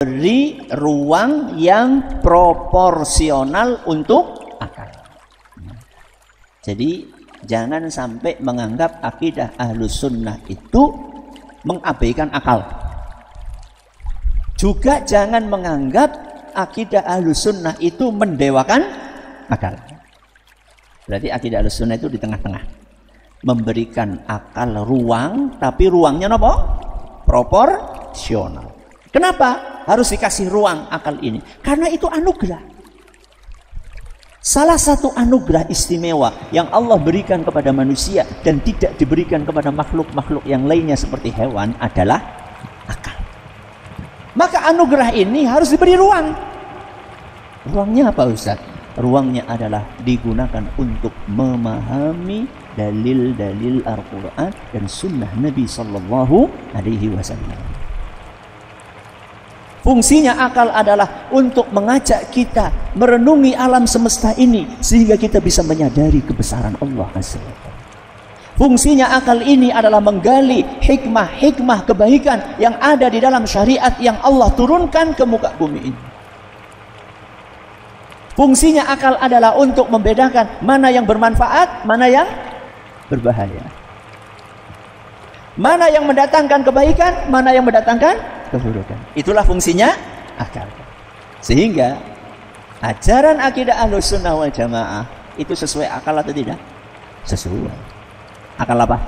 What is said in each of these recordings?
beri ruang yang proporsional untuk akal. Jadi jangan sampai menganggap akidah Ahlus Sunnah itu mengabaikan akal. Juga jangan menganggap akidah Ahlus Sunnah itu mendewakan akal. Berarti akidah Ahlus Sunnah itu di tengah-tengah, memberikan akal ruang, tapi ruangnya apa? Proporsional. Kenapa harus dikasih ruang akal ini? Karena itu anugerah. Salah satu anugerah istimewa yang Allah berikan kepada manusia dan tidak diberikan kepada makhluk-makhluk yang lainnya seperti hewan adalah akal. Maka anugerah ini harus diberi ruang. Ruangnya apa, Ustaz? Ruangnya adalah digunakan untuk memahami dalil-dalil Al-Quran dan sunnah Nabi Sallallahu Alaihi Wasallam. Fungsinya akal adalah untuk mengajak kita merenungi alam semesta ini sehingga kita bisa menyadari kebesaran Allah Azza wa Jalla. Fungsinya akal ini adalah menggali hikmah-hikmah kebaikan yang ada di dalam syariat yang Allah turunkan ke muka bumi ini. Fungsinya akal adalah untuk membedakan mana yang bermanfaat, mana yang berbahaya. Mana yang mendatangkan kebaikan, mana yang mendatangkan keburukan. Itulah fungsinya akal. Sehingga ajaran akidah Ahlus Sunnah wal Jamaah itu sesuai akal atau tidak? Sesuai. Akal apa?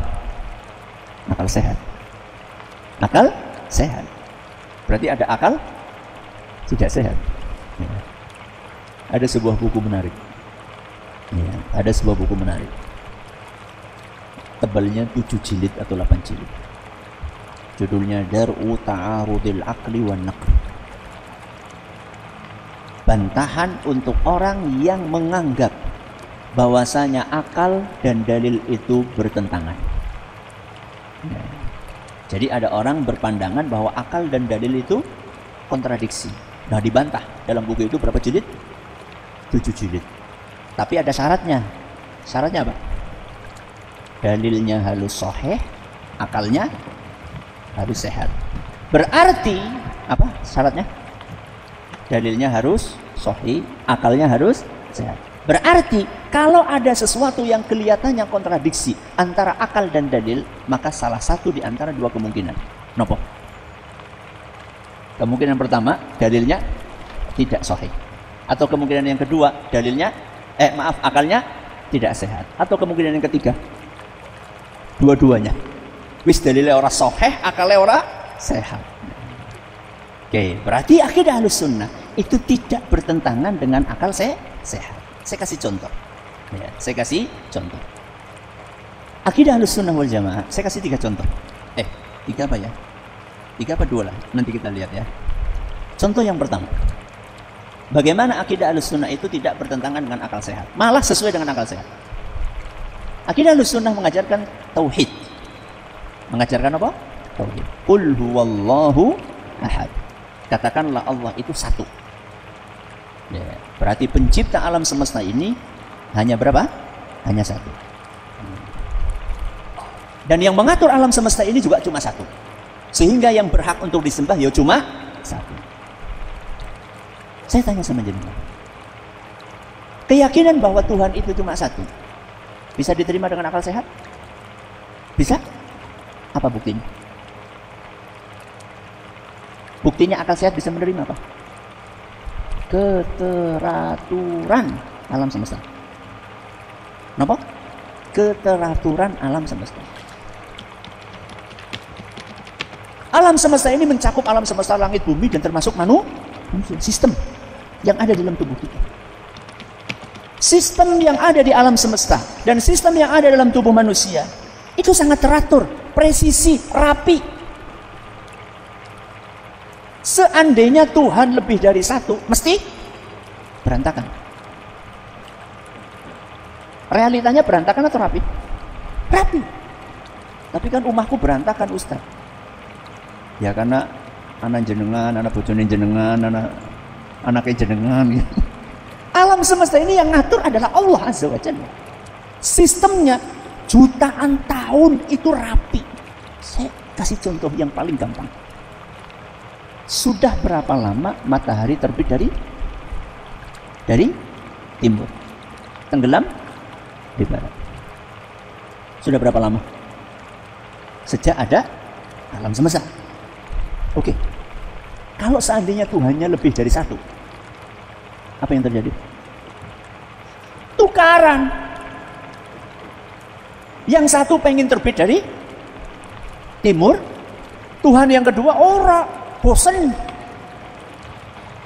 Akal sehat. Akal sehat. Berarti ada akal tidak sehat. Ya. Ada sebuah buku menarik. Ya, ada sebuah buku menarik. Tebalnya 7 jilid atau 8 jilid. Judulnya Dar'u Ta'arudil Aqli wan Naql. Bantahan untuk orang yang menganggap bahwasanya akal dan dalil itu bertentangan. Ya. Jadi ada orang berpandangan bahwa akal dan dalil itu kontradiksi. Nah, dibantah dalam buku itu berapa jilid? 7 jilid. Tapi ada syaratnya. Syaratnya apa? Dalilnya harus sahih, akalnya harus sehat. Berarti apa syaratnya? Dalilnya harus sahih, akalnya harus sehat. Berarti kalau ada sesuatu yang kelihatannya kontradiksi antara akal dan dalil, maka salah satu di antara dua kemungkinan. Nopo? Kemungkinan pertama, dalilnya tidak sahih. Atau kemungkinan yang kedua, dalilnya akalnya tidak sehat. Atau kemungkinan yang ketiga, dua-duanya. Wis dalilnya ora sahih, akalnya ora sehat. Oke, berarti akidah Ahlus Sunnah itu tidak bertentangan dengan akal sehat. Saya kasih contoh. Ya, saya kasih contoh. Akidah Ahlus Sunnah wal Jamaah, saya kasih 3 contoh. 3 apa ya? 3 apa 2 lah? Nanti kita lihat ya. Contoh yang pertama. Bagaimana akidah Ahlus Sunnah itu tidak bertentangan dengan akal sehat, malah sesuai dengan akal sehat. Akidah Ahlus Sunnah mengajarkan tauhid. Mengajarkan apa? Tauhid. Qul huwallahu ahad. Katakanlah Allah itu satu. Ya, berarti pencipta alam semesta ini hanya berapa? Hanya satu. Dan yang mengatur alam semesta ini juga cuma satu. Sehingga yang berhak untuk disembah ya cuma satu. Saya tanya sama jenengan, keyakinan bahwa Tuhan itu cuma satu bisa diterima dengan akal sehat? Bisa? Apa buktinya? Buktinya akal sehat bisa menerima apa? Keteraturan alam semesta. Kenapa? Keteraturan alam semesta. Alam semesta ini mencakup alam semesta langit bumi dan termasuk manusia. Sistem yang ada dalam tubuh kita. Sistem yang ada di alam semesta dan sistem yang ada dalam tubuh manusia itu sangat teratur, presisi, rapi. Seandainya Tuhan lebih dari satu, mesti berantakan. Realitanya berantakan atau rapi? Rapi. Tapi kan rumahku berantakan, Ustaz. Ya karena anak jenengan, anak bojone jenengan, anaknya jenengan gitu. Alam semesta ini yang ngatur adalah Allah Azza wa Jalla. Sistemnya jutaan tahun itu rapi. Saya kasih contoh yang paling gampang. Sudah berapa lama matahari terbit dari timur, tenggelam di barat? Sudah berapa lama? Sejak ada alam semesta. Oke. Kalau seandainya Tuhannya lebih dari satu, apa yang terjadi? Tukaran. Yang satu pengen terbit dari timur, Tuhan yang kedua ora, bosen.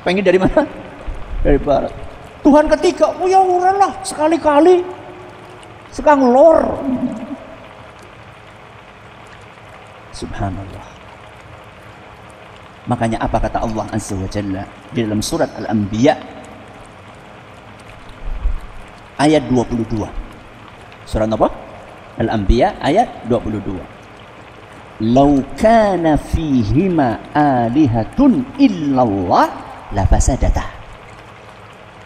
Pengen dari mana? Dari barat. Tuhan ketiga, oh ya ora lah, sekali-kali sekang lor. Subhanallah. Makanya apa kata Allah Azza wa Jalla di dalam surat Al-Anbiya ayat 22. Surat apa? Al-Anbiya ayat 22. Lau kana fihima alihatun illallah la fasadata.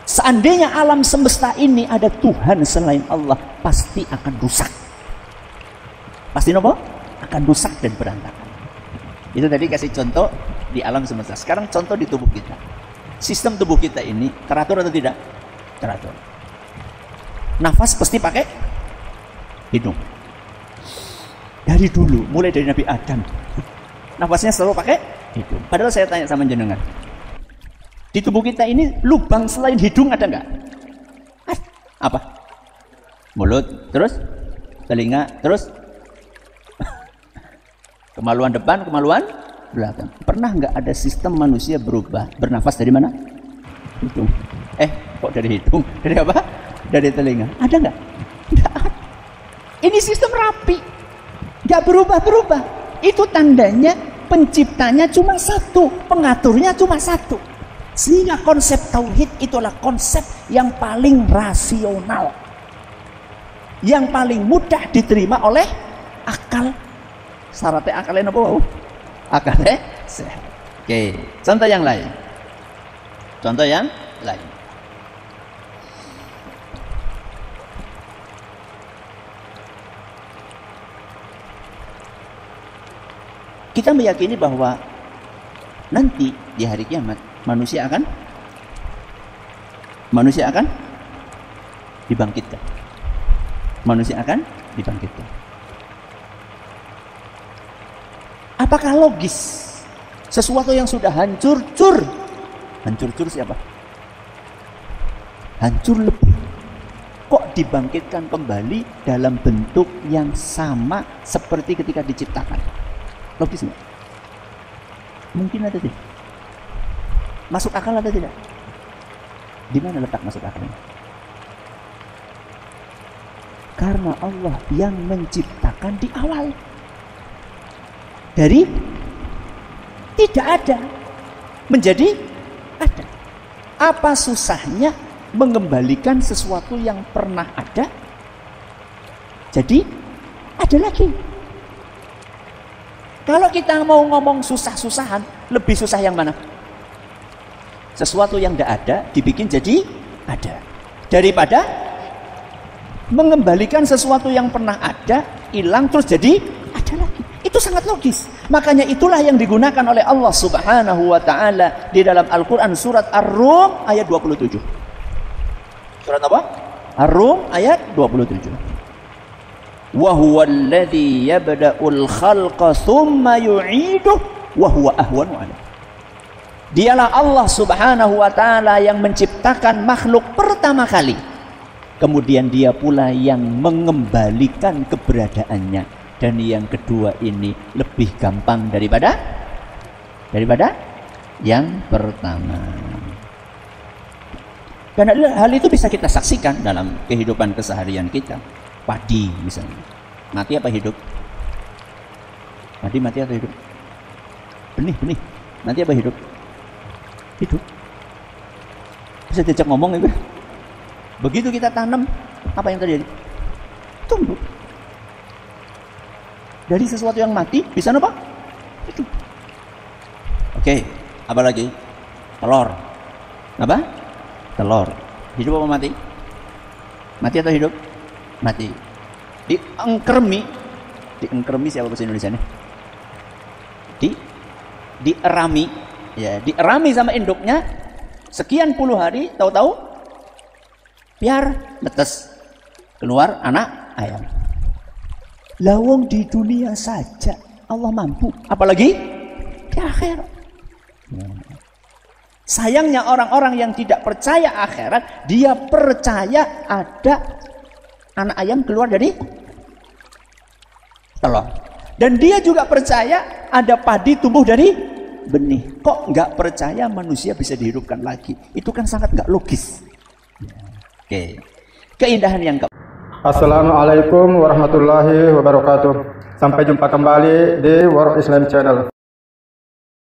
Seandainya alam semesta ini ada Tuhan selain Allah, pasti akan rusak. Pasti apa? Akan rusak dan berantakan. Itu tadi kasih contoh di alam semesta. Sekarang contoh di tubuh kita. Sistem tubuh kita ini teratur atau tidak? Teratur. Nafas pasti pakai hidung. Dari dulu, mulai dari Nabi Adam, nafasnya selalu pakai hidung. Padahal saya tanya sama jenengan, di tubuh kita ini lubang selain hidung ada nggak? Apa? Mulut, terus telinga, terus kemaluan depan, kemaluan belakang. Pernah nggak ada sistem manusia berubah bernafas dari mana? Hidung. Kok dari hidung? Dari apa? Dari telinga. Ada nggak? Nggak ada. Ini sistem rapi, nggak berubah-berubah. Itu tandanya penciptanya cuma satu, pengaturnya cuma satu. Sehingga konsep tauhid itulah konsep yang paling rasional, yang paling mudah diterima oleh akal. Syaratnya akalnya apa? Akalnya sehat. Oke, contoh yang lain. Contoh yang lain. Kita meyakini bahwa nanti di hari kiamat manusia akan dibangkitkan. Manusia akan dibangkitkan. Apakah logis sesuatu yang sudah hancur-cur siapa? Hancur lebih. Kok dibangkitkan kembali dalam bentuk yang sama seperti ketika diciptakan? Logis nggak? Mungkin atau tidak? Masuk akal atau tidak? Di mana letak masuk akalnya? Karena Allah yang menciptakan di awal. Dari tidak ada menjadi ada. Apa susahnya mengembalikan sesuatu yang pernah ada jadi ada lagi? Kalau kita mau ngomong susah-susahan, lebih susah yang mana? Sesuatu yang tidak ada dibikin jadi ada, daripada mengembalikan sesuatu yang pernah ada hilang terus jadi ada lagi. Itu sangat logis. Makanya itulah yang digunakan oleh Allah Subhanahu wa taala di dalam Al-Qur'an surat Ar-Rum ayat 27. Surat apa? Ar-Rum ayat 27. Wa huwa alladhi yabda'ul khalqa thumma yu'iduh wa huwa ahwanu 'alaihi. Dialah Allah Subhanahu wa taala yang menciptakan makhluk pertama kali. Kemudian dia pula yang mengembalikan keberadaannya, dan yang kedua ini lebih gampang daripada yang pertama. Dan hal itu bisa kita saksikan dalam kehidupan keseharian kita. Padi misalnya, mati apa hidup? Padi mati atau hidup? Benih mati apa hidup? Hidup. Bisa diajak ngomong itu. Begitu kita tanam, apa yang terjadi? Tumbuh. Dari sesuatu yang mati bisa apa? Hidup. Oke, apa lagi? Telur. Apa? Telur. Hidup apa mati? Mati atau hidup? Mati. Diengkremi siapa bahasa Indonesia nih? Dierami Ya, dierami sama induknya sekian puluh hari, tahu-tahu biar netes keluar anak ayam. Lawang di dunia saja Allah mampu, apalagi di akhirat. Sayangnya orang-orang yang tidak percaya akhirat, dia percaya ada anak ayam keluar dari telur. Dan dia juga percaya ada padi tumbuh dari benih. Kok nggak percaya manusia bisa dihidupkan lagi? Itu kan sangat nggak logis. Oke. Keindahan yang ke. Assalamualaikum warahmatullahi wabarakatuh. Sampai jumpa kembali di World Islam Channel.